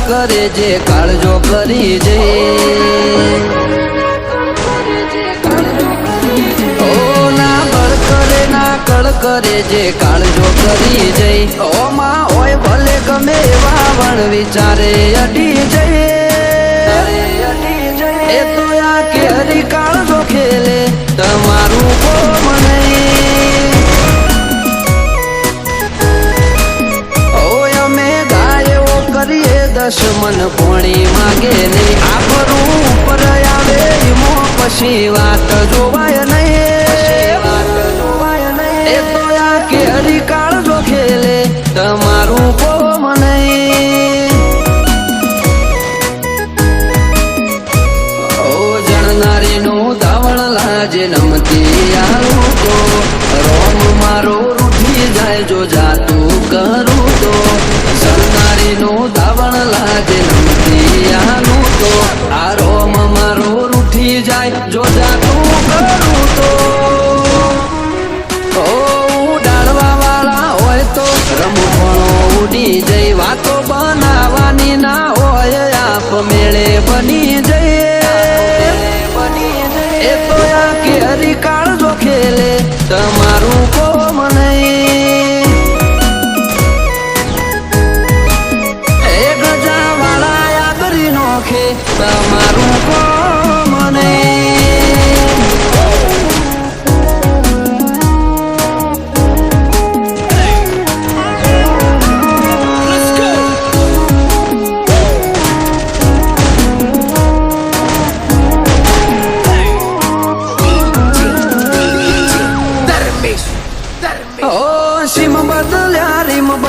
કરે જે કાળજો કરી જે કરે જે કાળજો કરી જઈ ઓમાં હોય ભલે ગમે એવા વણ વિચારે અડી જઈએ એ તો આ કેરી કાળજો ખેલે તમારું કોમ નહીં ઓય અમે ગાયો કરીએ દશમન પોણી માગે નહીં આ ફરું ઉપર આવે મો પછી વાત જોવાય નહીં કેરી કાળજો ખેલે તમારું કોમ નહીં ઓ જણનારીનું ધાવણ લાજે નમતી આવું તો રોમ મારો રૂઠી જાય જો જાતું કરું તો જણનારીનું ધાવણ લાજે નમતી આવું તો આ રોમ મારો રૂઠી જાય જો જાતું કરું તો ઉડી જઈ વાતો બનાવવાની ના હોય આપ મેળે બની જઈએ એ તો આ કેરી કાળજો ખેલે તમારું કોમ નહીં એ ગજા વાળા આગરી નોખે તમારું કોમ નહીં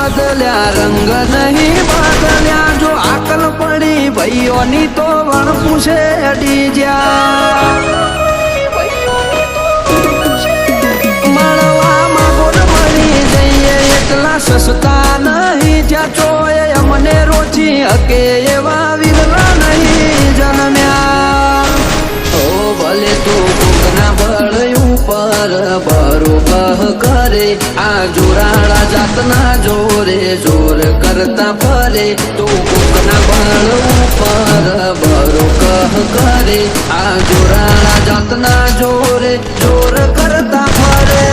બદલ્યા રંગ નહીં બદલ્યા જો આકલ પડી ભાઈઓની તો વણ પૂછે અડી જ્યાં મળવામાં બોલ મળી જઈએ એટલા સસ્તા નહીં જ્યાં ચોય અમને રોચી હકે એવા વિરલા નહીં જન્મ્યા ઓ ભલે તું કોકના બળ ઉપર બરોબર કરે આ જોરાળા જાતના જોરે જોર કરતા ફરે તું કોકના બળ ઉપર બરો કરે આ જોરાળા જાતના જોરે જોર કરતા ફરે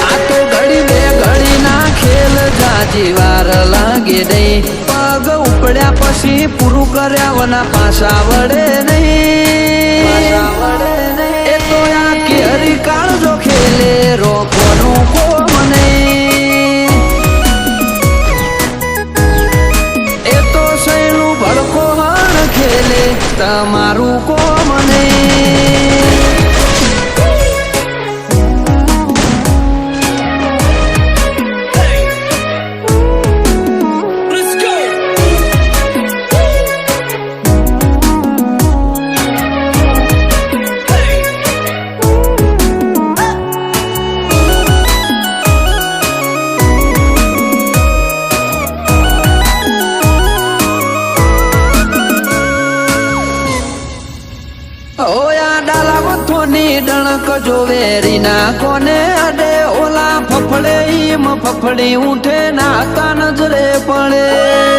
આ તો ઘડી બે ઘડી ના ખેલ જાજી વાર લાગે નહીં પગ ઉપડ્યા પછી પૂરું કર્યા વના પાછા વડે નહીં એ તો આ કેરી કાળજો ખેલે રોકવાનું કોમ નહીં એ તો સૈનું ભડકો હણ ખેલે તમારું કોમ નહીં ડણક જો વેરી ના કોને અડે ઓલા ફફડે ઈમ ફફડી ઉઠે ના તા નજરે પડે